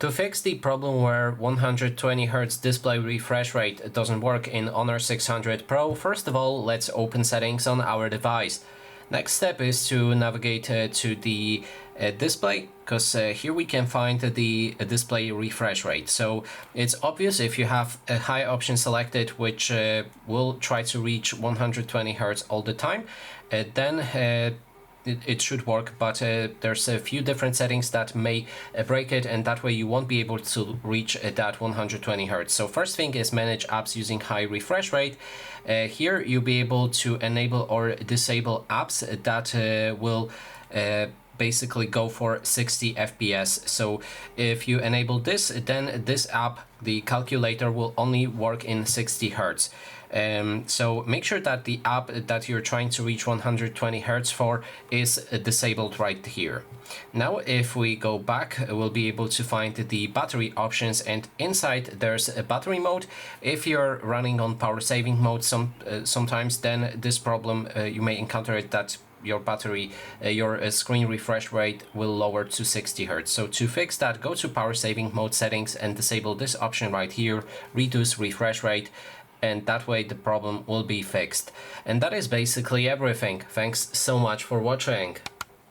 To fix the problem where 120Hz display refresh rate doesn't work in Honor 600 Pro, first of all, let's open settings on our device. Next step is to navigate to the display, because here we can find the display refresh rate. So it's obvious if you have a high option selected, which will try to reach 120Hz all the time, then it should work, but there's a few different settings that may break it, and that way you won't be able to reach that 120Hz. So first thing is manage apps using high refresh rate. Here you'll be able to enable or disable apps that will basically go for 60 FPS. So if you enable this, then this app, the calculator, will only work in 60 Hz. So make sure that the app that you're trying to reach 120Hz for is disabled right here. Now if we go back, we'll be able to find the battery options, and inside there's a battery mode. If you're running on power saving mode sometimes, then this problem you may encounter it, that your battery, your screen refresh rate will lower to 60 Hz. So to fix that, go to power saving mode settings and disable this option right here, reduce refresh rate, and that way the problem will be fixed. And that is basically everything. Thanks so much for watching.